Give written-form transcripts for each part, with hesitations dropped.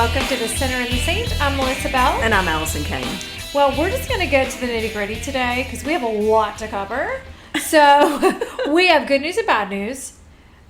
welcome to the Sinner and the Saint. I'm Melissa Bell. And I'm Allison Kane. Well, we're just going to get to the nitty-gritty today because we have a lot to cover. So we have good news and bad news.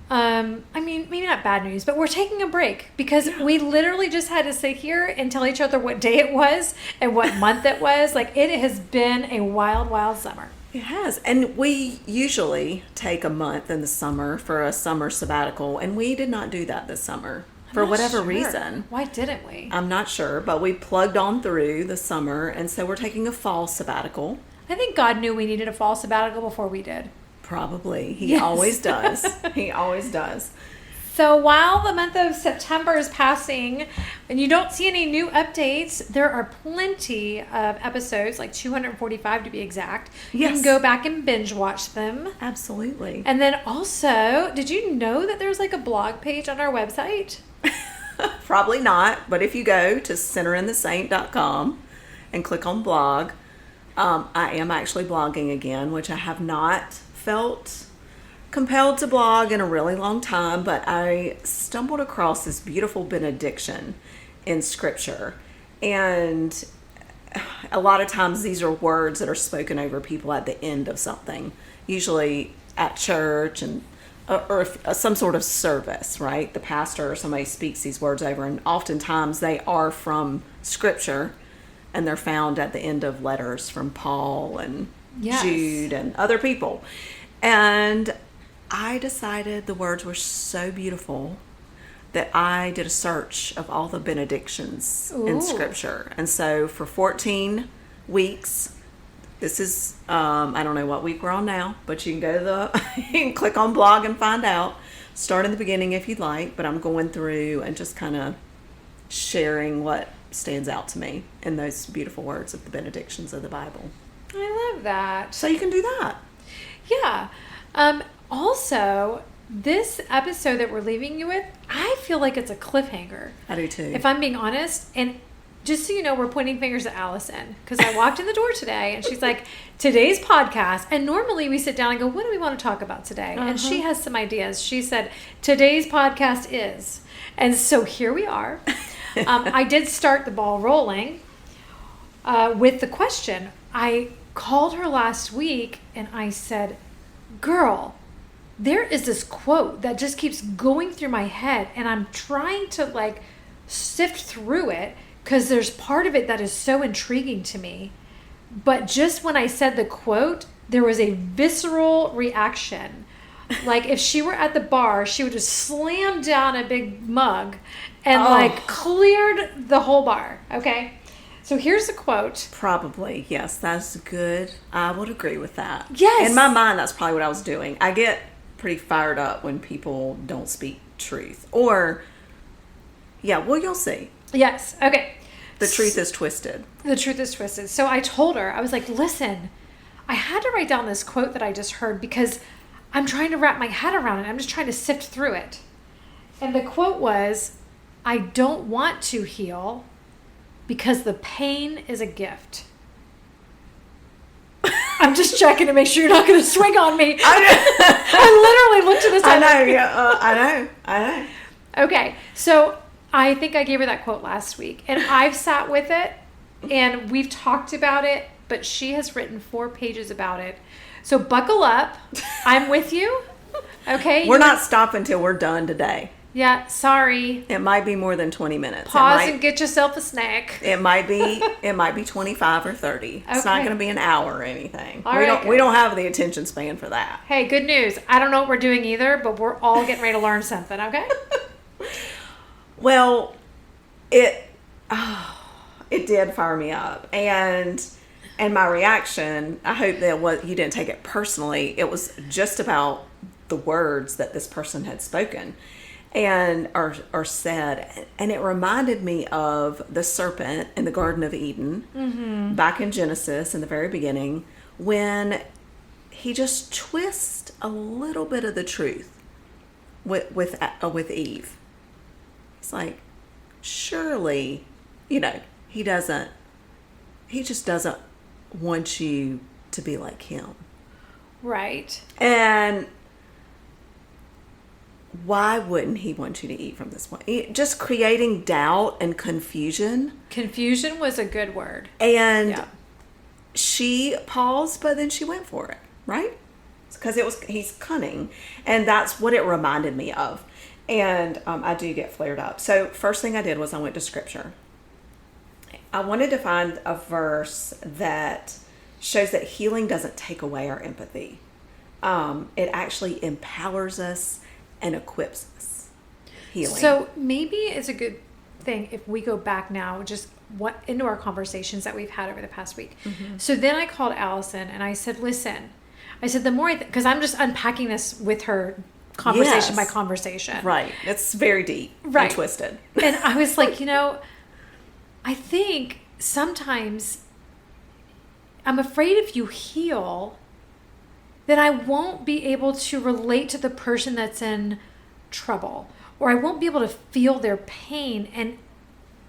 Maybe not bad news, but we're taking a break because we literally just had to sit here and tell each other what day it was and what month it was. Like, it has been a wild, wild summer. It has. And we usually take a month in the summer for a summer sabbatical, and we did not do that this summer for whatever reason. Why didn't we? I'm not sure, but we plugged on through the summer, and so we're taking a fall sabbatical. I think God knew we needed a fall sabbatical before we did. Probably. He always does. He always does. So while the month of September is passing and you don't see any new updates, there are plenty of episodes, like 245 to be exact. Yes. You can go back and binge watch them. Absolutely. And then also, did you know that there's like a blog page on our website? Probably not, but if you go to sinnerandthesaint.com and click on blog, I am actually blogging again, which I have not felt compelled to blog in a really long time, but I stumbled across this beautiful benediction in Scripture. And a lot of times these are words that are spoken over people at the end of something, usually at church and or some sort of service, right? The pastor or somebody speaks these words over, and oftentimes they are from Scripture, and they're found at the end of letters from Paul and Jude and other people. And I decided the words were so beautiful that I did a search of all the benedictions in Scripture. And so for 14 weeks, this is, I don't know what week we're on now, but you can go to you can click on blog and find out. Start in the beginning if you'd like, but I'm going through and just kind of sharing what stands out to me in those beautiful words of the benedictions of the Bible. I love that. So you can do that. Yeah. Also, this episode that we're leaving you with, I feel like it's a cliffhanger. I do too. If I'm being honest, and just so you know, we're pointing fingers at Allison because I walked in the door today and she's like, today's podcast. And normally we sit down and go, what do we want to talk about today? And she has some ideas. She said, today's podcast is. And so here we are. I did start the ball rolling with the question. I called her last week and I said, girl, there is this quote that just keeps going through my head and I'm trying to sift through it because there's part of it that is so intriguing to me. But just when I said the quote, there was a visceral reaction. Like if she were at the bar, she would just slam down a big mug and cleared the whole bar. Okay. So here's the quote. Probably, yes, that's good. I would agree with that. Yes. In my mind, that's probably what I was doing. I get pretty fired up when people don't speak truth. Or, you'll see. Yes. Okay. The truth is twisted. The truth is twisted. So I told her, I was like, listen, I had to write down this quote that I just heard because I'm trying to wrap my head around it. I'm just trying to sift through it. And the quote was, I don't want to heal because the pain is a gift. I'm just checking to make sure you're not going to swing on me. I literally looked at this. I know. I know. Okay, so I think I gave her that quote last week, and I've sat with it, and we've talked about it, but she has written 4 pages about it. So buckle up. I'm with you. Okay? We're not stopping till we're done today. Yeah, sorry. It might be more than 20 minutes. Pause and get yourself a snack. It might be 25 or 30. It's not going to be an hour or anything. We don't have the attention span for that. Hey, good news. I don't know what we're doing either, but we're all getting ready to learn something, okay? Well, it did fire me up. And my reaction, I hope that you didn't take it personally. It was just about the words that this person had spoken and are said, and it reminded me of the serpent in the Garden of Eden, back in Genesis in the very beginning, when he just twists a little bit of the truth with Eve. It's like, surely, he just doesn't want you to be like him, right? And why wouldn't he want you to eat from this one? Just creating doubt and confusion. Confusion was a good word. And she paused, but then she went for it, right? Because he's cunning. And that's what it reminded me of. And I do get flared up. So first thing I did was I went to scripture. I wanted to find a verse that shows that healing doesn't take away our empathy. It actually empowers us and equips us. Healing. So maybe it's a good thing if we go back now, just into our conversations that we've had over the past week. Mm-hmm. So then I called Allison and I said, listen, the more because I'm just unpacking this with her conversation by conversation. Right. It's very deep and twisted. And I was like, I think sometimes I'm afraid if you heal, then I won't be able to relate to the person that's in trouble, or I won't be able to feel their pain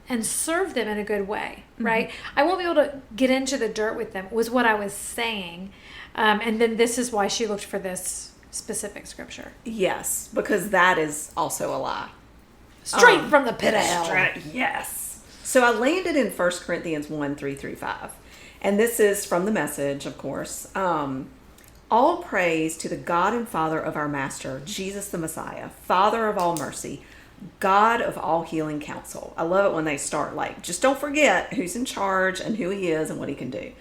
and serve them in a good way, right? Mm-hmm. I won't be able to get into the dirt with them, was what I was saying. And then this is why she looked for this specific scripture. Yes, because that is also a lie. Straight from the pit of hell. Yes. So I landed in 1 Corinthians 1:3-5. And this is from the Message, of course. All praise to the God and Father of our Master, Jesus the Messiah, Father of all mercy, God of all healing counsel. I love it when they start just don't forget who's in charge and who he is and what he can do.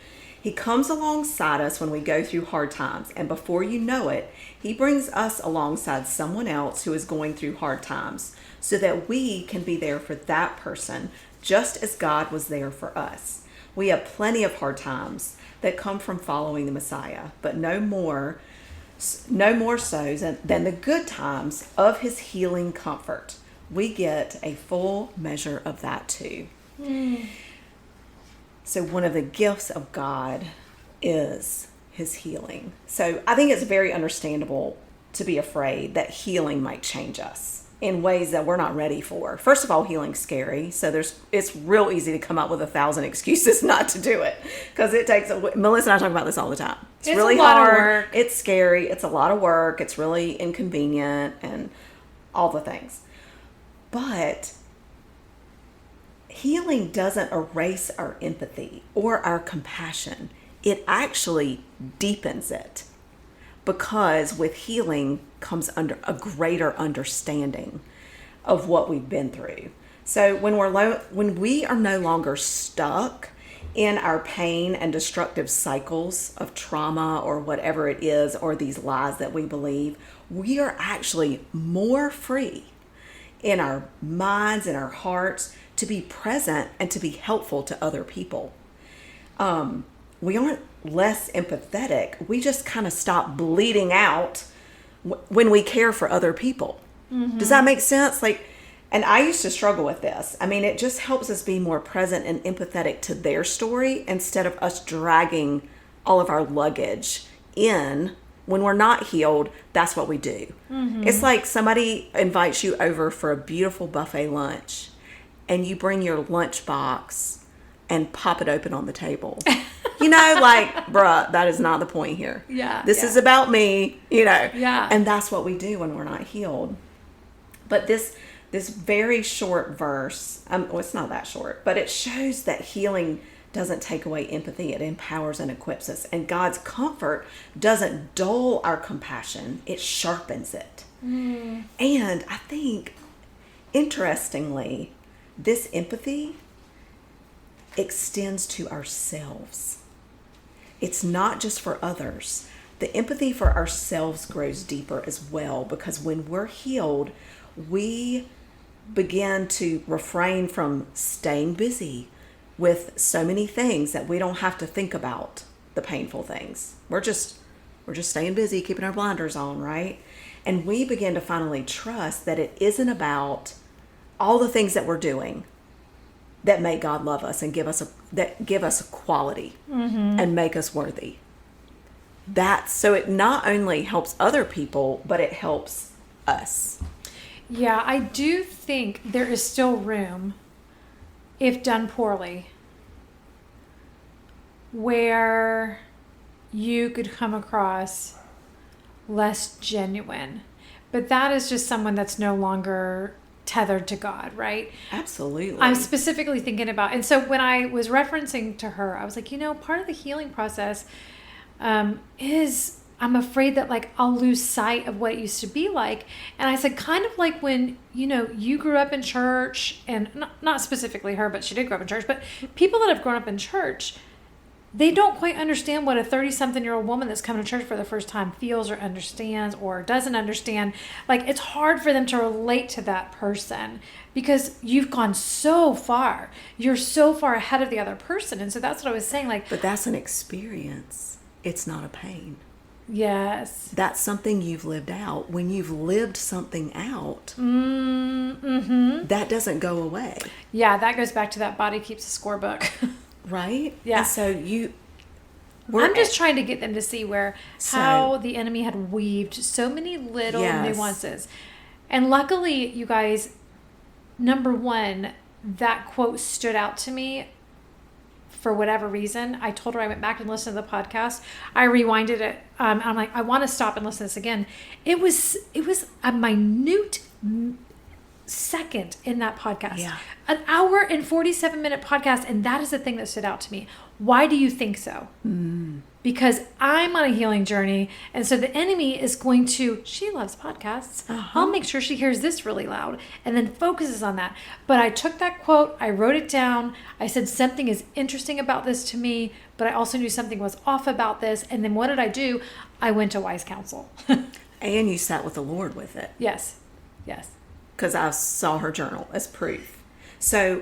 He comes alongside us when we go through hard times, and before you know it, he brings us alongside someone else who is going through hard times so that we can be there for that person just as God was there for us. We have plenty of hard times that come from following the Messiah, but no more so than the good times of his healing comfort. We get a full measure of that too. So one of the gifts of God is his healing. So I think it's very understandable to be afraid that healing might change us in ways that we're not ready for. First of all, healing's scary. So it's real easy to come up with 1,000 excuses not to do it. Because Melissa and I talk about this all the time. It's really a lot hard. Of work. It's scary. It's a lot of work. It's really inconvenient and all the things. But healing doesn't erase our empathy or our compassion. It actually deepens it. Because with healing comes under a greater understanding of what we've been through. So when we are no longer stuck in our pain and destructive cycles of trauma or whatever it is, or these lies that we believe, we are actually more free in our minds and our hearts to be present and to be helpful to other people. We aren't less empathetic. We just kind of stop bleeding out when we care for other people. Mm-hmm. Does that make sense? And I used to struggle with this. I mean, it just helps us be more present and empathetic to their story instead of us dragging all of our luggage in. When we're not healed, that's what we do. Mm-hmm. It's like somebody invites you over for a beautiful buffet lunch and you bring your lunch box and pop it open on the table. Bruh, that is not the point here. Yeah. This is about me, Yeah. And that's what we do when we're not healed. But this very short verse, it's not that short, but it shows that healing doesn't take away empathy. It empowers and equips us. And God's comfort doesn't dull our compassion. It sharpens it. Mm. And I think, interestingly, this empathy extends to ourselves. It's not just for others. The empathy for ourselves grows deeper as well, because when we're healed, we begin to refrain from staying busy with so many things that we don't have to think about the painful things. We're just staying busy, keeping our blinders on, right? And we begin to finally trust that it isn't about all the things that we're doing that make God love us and give us a quality mm-hmm. and make us worthy. So it not only helps other people, but it helps us. Yeah, I do think there is still room, if done poorly, where you could come across less genuine. But that is just someone that's no longer tethered to God, right? Absolutely. I'm specifically thinking about, and so when I was referencing to her, I was like, part of the healing process is I'm afraid that like I'll lose sight of what it used to be like. And I said, kind of like when, you grew up in church, and not specifically her, but she did grow up in church, but people that have grown up in church, they don't quite understand what a 30-something-year-old woman that's coming to church for the first time feels or understands or doesn't understand. Like, it's hard for them to relate to that person because you've gone so far. You're so far ahead of the other person. And so that's what I was saying. Like, but that's an experience. It's not a pain. Yes. That's something you've lived out. When you've lived something out, that doesn't go away. Yeah, that goes back to that body keeps a scorebook. Right? Yeah. And so I'm just trying to get them to see how the enemy had weaved so many little nuances. And luckily, you guys, number one, that quote stood out to me for whatever reason. I told her I went back and listened to the podcast. I rewinded it. I'm like, I want to stop and listen to this again. It was a minute second in that podcast. Yeah. An hour and 47-minute podcast, and that is the thing that stood out to me. Why do you think so? Because I'm on a healing journey, and so the enemy is going to, she loves podcasts. I'll make sure she hears this really loud and then focuses on that. But I took that quote, I wrote it down, I said something is interesting about this to me, but I also knew something was off about this. And then what did I do? I went to wise counsel. And you sat with the Lord with it. Yes. Because I saw her journal as proof. So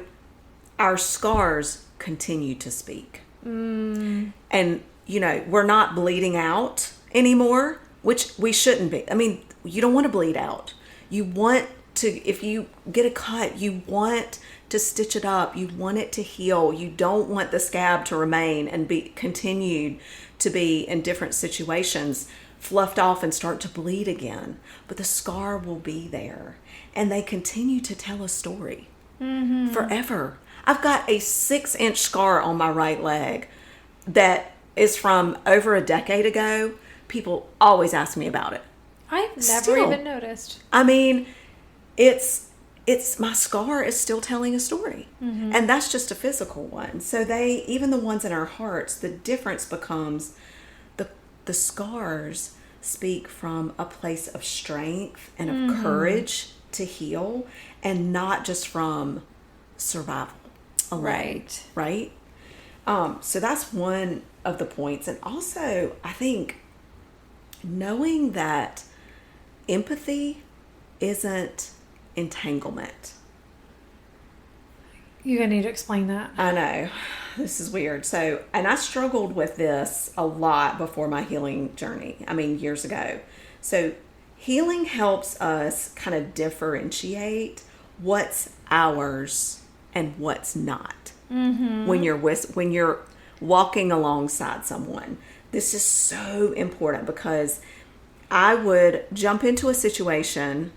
our scars continue to speak. And, we're not bleeding out anymore, which we shouldn't be. I mean, you don't want to bleed out. You want to, if you get a cut, you want to stitch it up. You want it to heal. You don't want the scab to remain and be continued to be in different situations, fluffed off and start to bleed again. But the scar will be there. And they continue to tell a story forever. I've got a 6-inch scar on my right leg that is from over a decade ago. People always ask me about it. I've never even noticed. I mean, it's my scar is still telling a story. And that's just a physical one. So even the ones in our hearts, the difference becomes the scars speak from a place of strength and of courage to heal, and not just from survival alone. Right? So that's one of the points. And also, I think knowing that empathy isn't entanglement. You're going to need to explain that. I know. This is weird. So, and I struggled with this a lot before my healing journey. I mean, years ago. So, healing helps us kind of differentiate what's ours and what's not. When you're walking alongside someone. This is so important because I would jump into a situation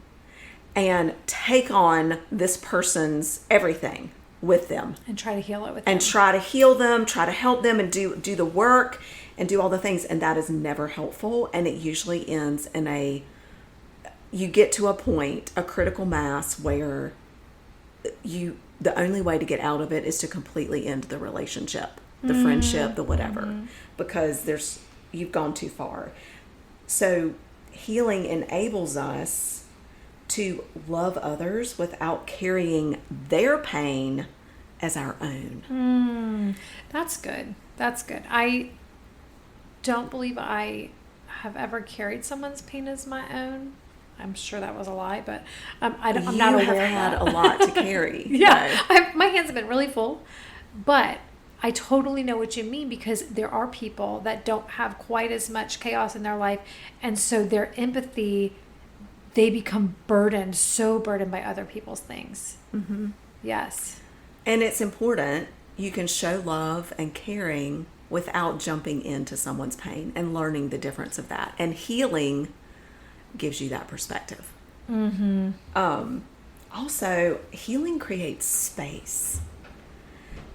and take on this person's everything with them. And try to heal it with them. And try to heal them, try to help them, and do the work and do all the things. And that is never helpful. And it usually ends in you get to a point, a critical mass, where the only way to get out of it is to completely end the relationship, the friendship, the whatever, because you've gone too far. So healing enables us to love others without carrying their pain as our own. That's good. I don't believe I have ever carried someone's pain as my own. I'm sure that was a lie, but I'm not aware of that. You have had a lot to carry. My hands have been really full, but I totally know what you mean, because there are people that don't have quite as much chaos in their life, and so their empathy, they become so burdened by other people's things. Yes. And it's important. You can show love and caring without jumping into someone's pain and learning the difference of that. And healing gives you that perspective. Also, healing creates space.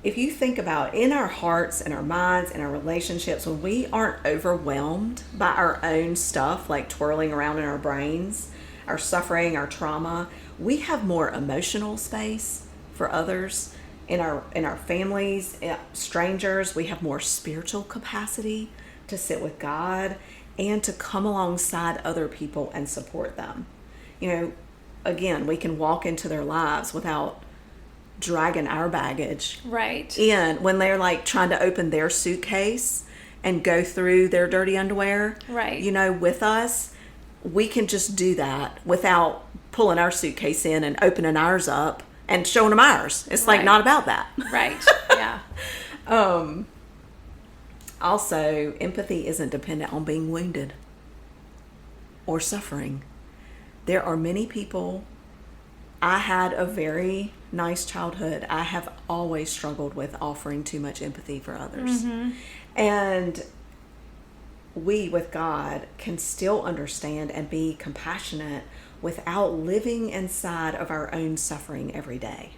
If you think about in our hearts and our minds and our relationships, when we aren't overwhelmed by our own stuff, like twirling around in our brains, our suffering, our trauma, we have more emotional space for others in our families, strangers. We have more spiritual capacity to sit with God and to come alongside other people and support them. Again, we can walk into their lives without dragging our baggage right in when they're like trying to open their suitcase and go through their dirty underwear. Right. With us, we can just do that without pulling our suitcase in and opening ours up and showing them ours. It's like not about that. Right. Yeah. Also, empathy isn't dependent on being wounded or suffering. There are many people. I had a very nice childhood. I have always struggled with offering too much empathy for others. Mm-hmm. And we, with God, can still understand and be compassionate without living inside of our own suffering every day.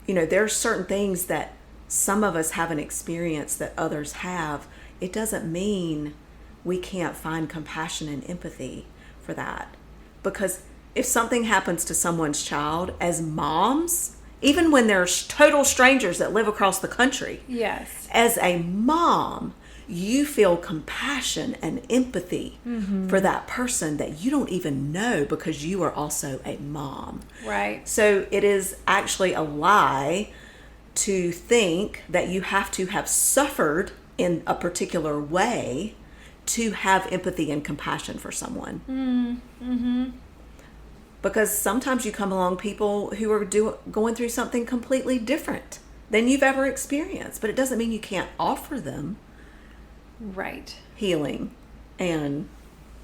There are certain things that some of us haven't experienced that others have. It doesn't mean we can't find compassion and empathy for that. Because if something happens to someone's child, as moms, even when they're total strangers that live across the country, yes, as a mom, you feel compassion and empathy for that person that you don't even know because you are also a mom. Right. So it is actually a lie to think that you have to have suffered in a particular way to have empathy and compassion for someone. Mm-hmm. Because sometimes you come along people who are going through something completely different than you've ever experienced, but it doesn't mean you can't offer them right healing and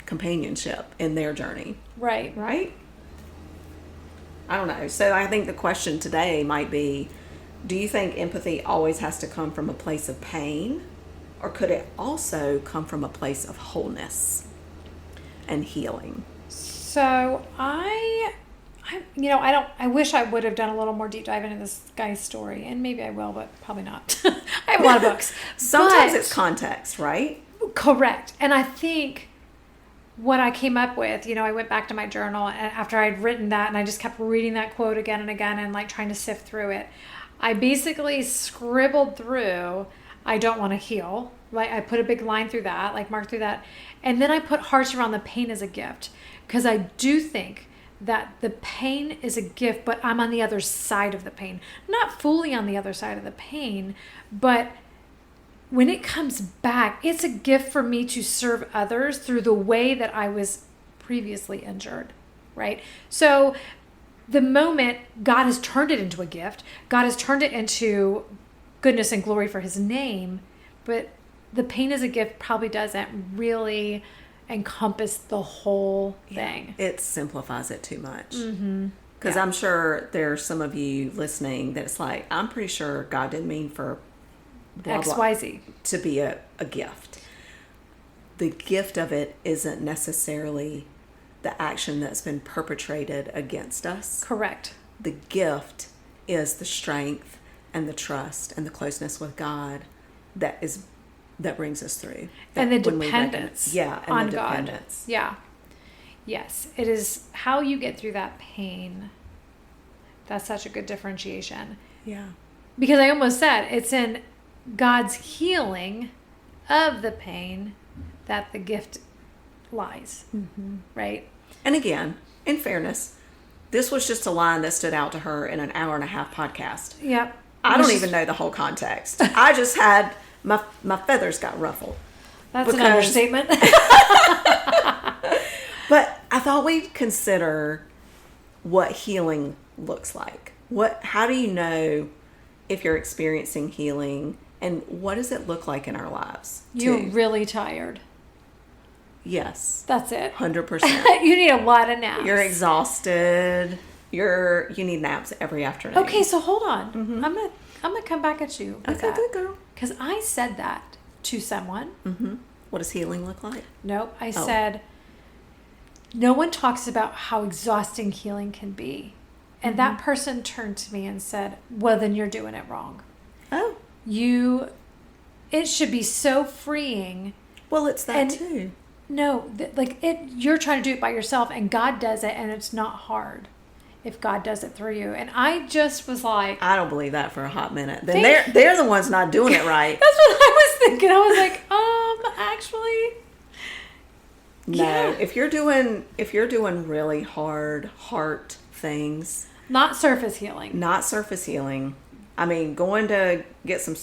companionship in their journey. Right. I don't know. So I think the question today might be, do you think empathy always has to come from a place of pain, or could it also come from a place of wholeness and healing? So I wish I would have done a little more deep dive into this guy's story, and maybe I will, but probably not. I have a lot of books. Sometimes it's context, right? Correct. And I think what I came up with, I went back to my journal after I'd written that, and I just kept reading that quote again and again and like trying to sift through it. I basically scribbled through, I don't want to heal. Like I put a big line through that, like marked through that. And then I put hearts around the pain as a gift, because I do think that the pain is a gift, but I'm on the other side of the pain. Not fully on the other side of the pain, but when it comes back, it's a gift for me to serve others through the way that I was previously injured, right? So the moment God has turned it into a gift, God has turned it into goodness and glory for his name, but the pain as a gift probably doesn't really encompass the whole thing. It simplifies it too much. Mm-hmm. Because I'm sure there's some of you listening that's like, I'm pretty sure God didn't mean for blah, XYZ to be a gift. The gift of it isn't necessarily the action that's been perpetrated against us. Correct. The gift is the strength and the trust and the closeness with God that brings us through. And the dependence on God. Yeah. Yes. It is how you get through that pain. That's such a good differentiation. Yeah. Because I almost said it's in God's healing of the pain that the gift lies. Mm-hmm. Right? And again, in fairness, this was just a line that stood out to her in an 1.5-hour podcast. Yep. I don't even know the whole context. I just had my feathers got ruffled. That's an understatement. But I thought we'd consider what healing looks like. How do you know if you're experiencing healing, and what does it look like in our lives? You're really tired. Yes. That's it. 100%. You need a lot of naps. You're exhausted. You need naps every afternoon. Okay, so hold on. Mm-hmm. I'm gonna come back at you. Okay, good girl. Because I said that to someone. Mm-hmm. What does healing look like? Nope. I said, no one talks about how exhausting healing can be. And that person turned to me and said, well, then you're doing it wrong. Oh. It should be so freeing. Well, it's that too. no, you're trying to do it by yourself, and God does it, and it's not hard if God does it through you. And I just was like, I don't believe that for a hot minute. Then they're the ones not doing it right. That's what I was thinking. I was like, actually, no. yeah. If you're doing really hard heart things, Not surface healing. not surface healing. I mean, going to get some,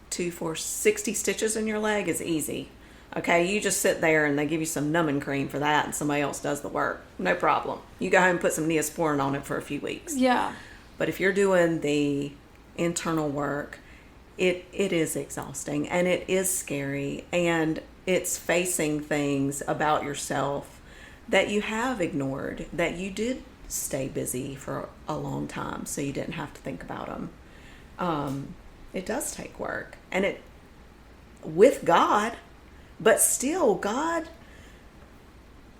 2 for 60 stitches in your leg is easy. Okay, you just sit there and they give you some numbing cream for that, and somebody else does the work. No problem. You go home and put some Neosporin on it for a few weeks. Yeah. But if you're doing the internal work, it is exhausting, and it is scary, and it's facing things about yourself that you have ignored, that you did stay busy for a long time so you didn't have to think about them. It does take work, and it with God, but still God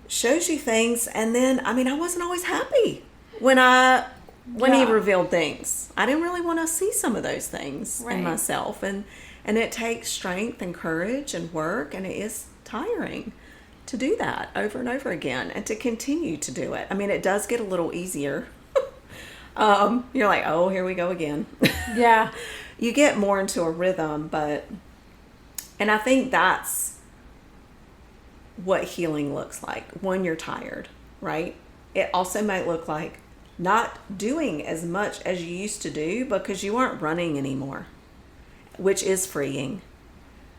shows you things. And then, I mean, I wasn't always happy when he revealed things. I didn't really want to see some of those things in myself, and it takes strength and courage and work, and it is tiring to do that over and over again, and to continue to do it. I mean, it does get a little easier. You're like, oh, here we go again. Yeah. You get more into a rhythm, and I think that's what healing looks like when you're tired, right? It also might look like not doing as much as you used to do because you aren't running anymore, which is freeing,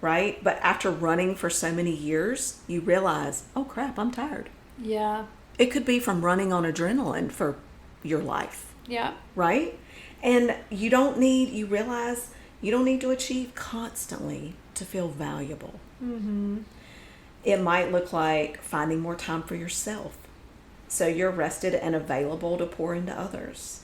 right? But after running for so many years, you realize, oh crap, I'm tired. Yeah. It could be from running on adrenaline for your life. Yeah. Right? And you realize you don't need to achieve constantly to feel valuable. Mm-hmm. It might look like finding more time for yourself, so you're rested and available to pour into others.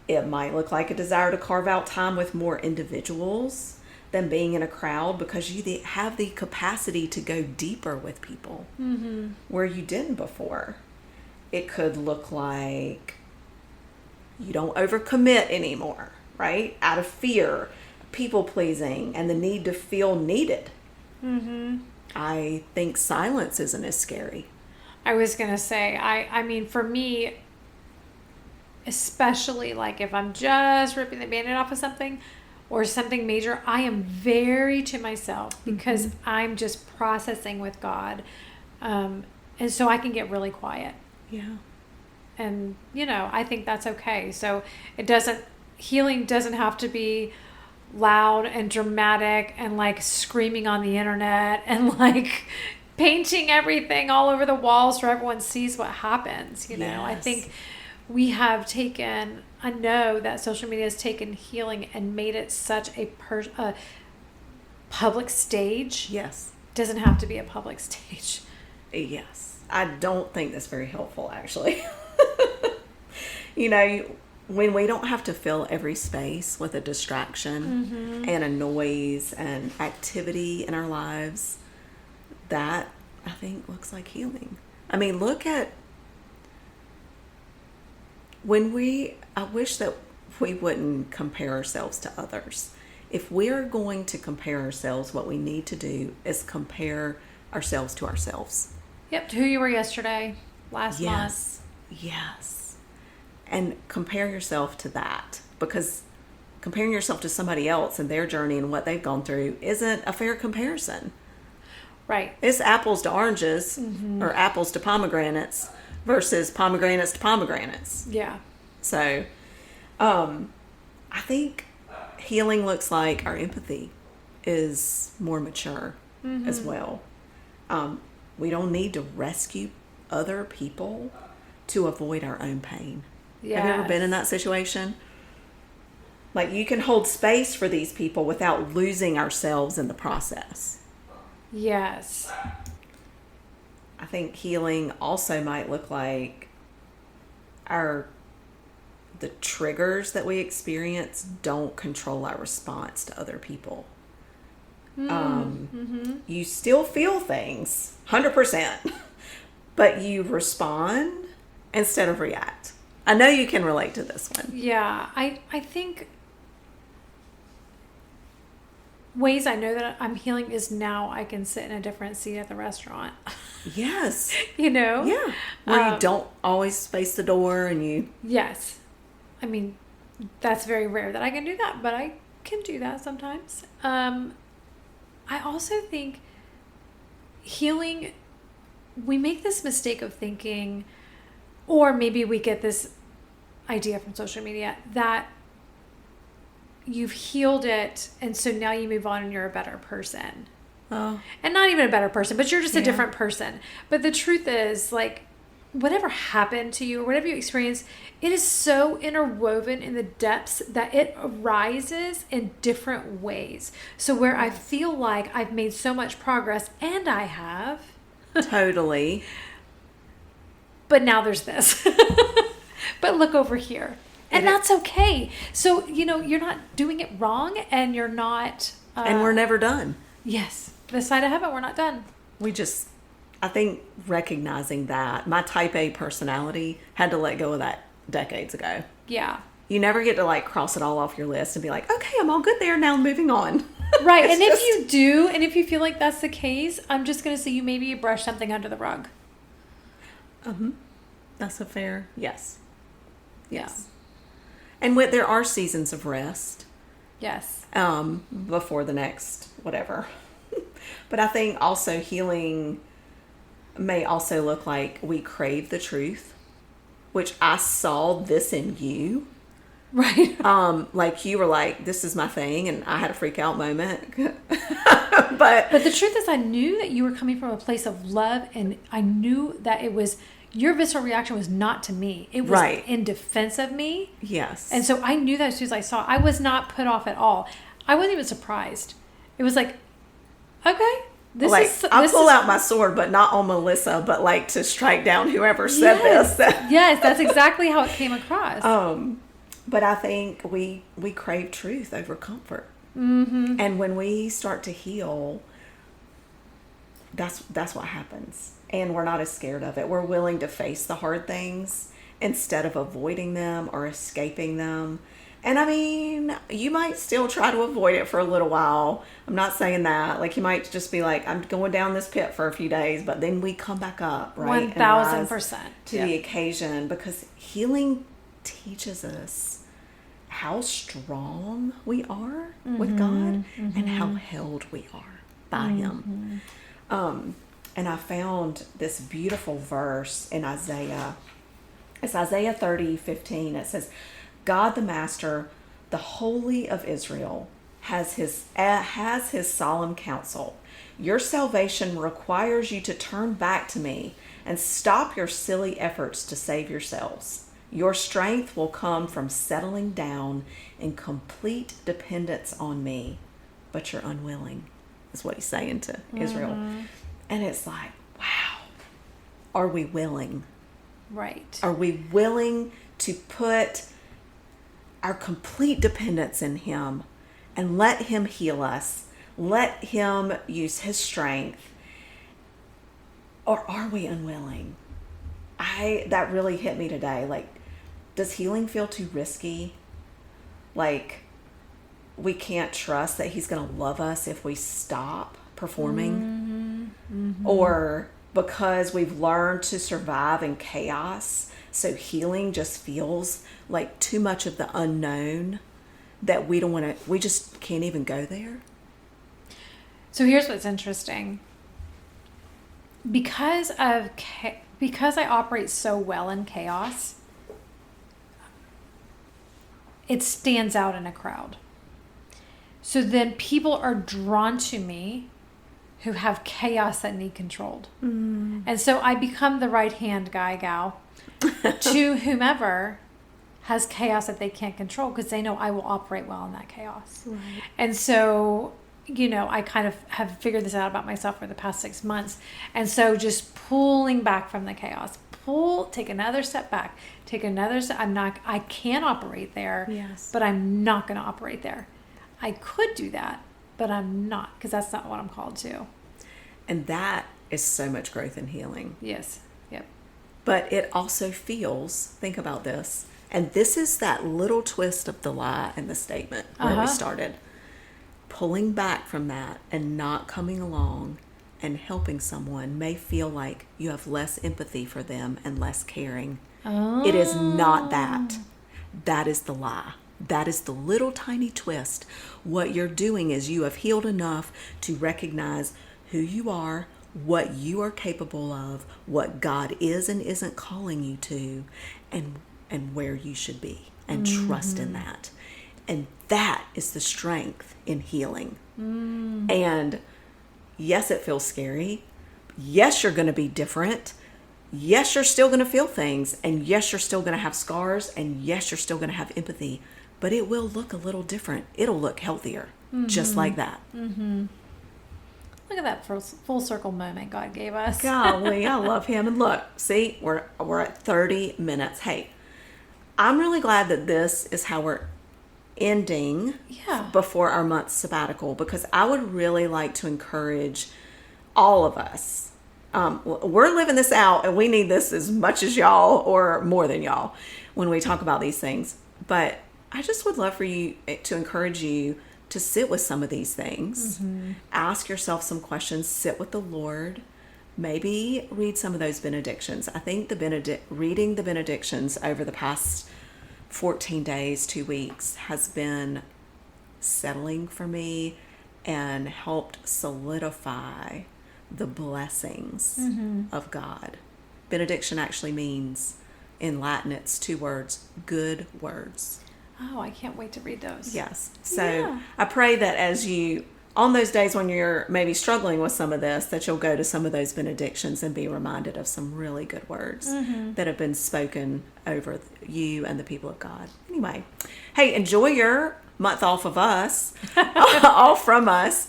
It might look like a desire to carve out time with more individuals than being in a crowd, because you have the capacity to go deeper with people where you didn't before. It could look like you don't overcommit anymore, right? Out of fear, people pleasing, and the need to feel needed. Mm-hmm. I think silence isn't as scary. I was going to say, I mean, for me, especially like if I'm just ripping the Band-Aid off of something or something major, I am very to myself because I'm just processing with God. And so I can get really quiet. Yeah. And, I think that's okay. So healing doesn't have to be loud and dramatic and like screaming on the internet and like painting everything all over the walls so everyone sees what happens. I think I know that social media has taken healing and made it such a public stage. Yes. Doesn't have to be a public stage. Yes. I don't think that's very helpful, actually. When we don't have to fill every space with a distraction and a noise and activity in our lives, that I think looks like healing. I mean, look at I wish that we wouldn't compare ourselves to others. If we're going to compare ourselves, what we need to do is compare ourselves to ourselves. Yep, to who you were yesterday, last month. Yes. And compare yourself to that, because comparing yourself to somebody else and their journey and what they've gone through isn't a fair comparison. Right. It's apples to oranges or apples to pomegranates versus pomegranates to pomegranates. Yeah. So I think healing looks like our empathy is more mature as well. We don't need to rescue other people to avoid our own pain. Yes. Have you ever been in that situation? Like, you can hold space for these people without losing ourselves in the process. Yes. I think healing also might look like the triggers that we experience don't control our response to other people. You still feel things 100%, but you respond instead of react. I know you can relate to this one. Yeah, I think ways I know that I'm healing is now I can sit in a different seat at the restaurant. Yes. Yeah. Where you don't always face the door and you... Yes. I mean, that's very rare that I can do that, but I can do that sometimes. I also think healing, we make this mistake of thinking, or maybe we get this idea from social media, that you've healed it and so now you move on and you're a better person. Oh. And not even a better person, but you're just a different person. But the truth is, like, whatever happened to you or whatever you experienced, it is so interwoven in the depths that it arises in different ways. So where I feel like I've made so much progress, and I have. Totally. But now there's this. But look over here. And that's okay. So, you're not doing it wrong, and you're not... and we're never done. Yes. This side of heaven, we're not done. I think recognizing that, my type A personality had to let go of that decades ago. Yeah. You never get to, like, cross it all off your list and be like, okay, I'm all good there, now moving on. Right. And if you do, and if you feel like that's the case, I'm just going to say you brush something under the rug. That's a fair... Yes. Yes. Yeah. And there are seasons of rest. Yes. Before the next whatever. But I think also healing may also look like we crave the truth, which I saw this in you. Right. Like you were like, this is my thing, and I had a freak out moment. But the truth is, I knew that you were coming from a place of love, and I knew that it was... Your visceral reaction was not to me. It was in defense of me. Yes. And so I knew that as soon as I saw it. I was not put off at all. I wasn't even surprised. It was like, okay, I'll pull out my sword, but not on Melissa, but like to strike down whoever said this. Yes, that's exactly how it came across. But I think we crave truth over comfort. Mm-hmm. And when we start to heal, that's what happens. And we're not as scared of it. We're willing to face the hard things instead of avoiding them or escaping them. And I mean, you might still try to avoid it for a little while. I'm not saying that. Like, you might just be like, I'm going down this pit for a few days, but then we come back up, right? 1,000%. To the occasion, because healing teaches us how strong we are with God and how held we are by Him. And I found this beautiful verse in Isaiah. It's Isaiah 30:15. It says, God the Master, the Holy of Israel, has his solemn counsel. Your salvation requires you to turn back to me and stop your silly efforts to save yourselves. Your strength will come from settling down in complete dependence on me, but you're unwilling, is what he's saying to Israel. And it's like, wow, are we willing? Right. Are we willing to put our complete dependence in Him and let Him heal us? Let Him use His strength? Or are we unwilling? That really hit me today. Like, does healing feel too risky? Like, we can't trust that He's going to love us if we stop performing? Or because we've learned to survive in chaos, so healing just feels like too much of the unknown that we just can't even go there? So here's what's interesting. Because I operate so well in chaos, it stands out in a crowd. So then people are drawn to me who have chaos that need controlled. And so I become the right-hand gal to whomever has chaos that they can't control, because they know I will operate well in that chaos. Right. And so, I kind of have figured this out about myself for the past 6 months. And so just pulling back from the chaos, take another step back, take another step. I can operate there, but I'm not going to operate there. I could do that, but I'm not, because that's not what I'm called to. And that is so much growth and healing. Yes. Yep. But it also feels, think about this, and this is that little twist of the lie in the statement where we started. pulling back from that and not coming along and helping someone may feel like you have less empathy for them and less caring. Oh. It is not that. That is the lie. That is the little tiny twist. What you're doing is you have healed enough to recognize who you are, what you are capable of, what God is and isn't calling you to, and where you should be, and trust in that. And that is the strength in healing. And yes, it feels scary. Yes, you're going to be different. Yes, you're still going to feel things. And yes, you're still going to have scars. And yes, you're still going to have empathy. But it will look a little different. It'll look healthier. Just like that. Look at that full circle moment God gave us. Golly, I love him. And look, see, we're at 30 minutes. Hey, I'm really glad that this is how we're ending before our month sabbatical, because I would really like to encourage all of us. We're living this out, and we need this as much as y'all, or more than y'all, when we talk about these things. But I just would love for you to encourage you to sit with some of these things. Ask yourself some questions. Sit with the Lord. Maybe read some of those benedictions. I think reading the benedictions over the past 14 days, 2 weeks, has been settling for me and helped solidify the blessings of God. Benediction actually means, in Latin, it's 2 words, good words. Oh, I can't wait to read those. Yes. So I pray that as you, on those days when you're maybe struggling with some of this, that you'll go to some of those benedictions and be reminded of some really good words that have been spoken over you and the people of God. Anyway, hey, enjoy your month off of us, off from us.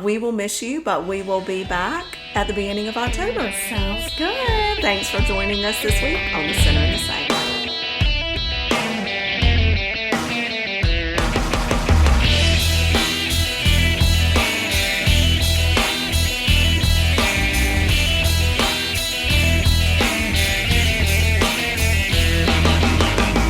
We will miss you, but we will be back at the beginning of October. Sounds good. Thanks for joining us this week on The Sinner and the Saint.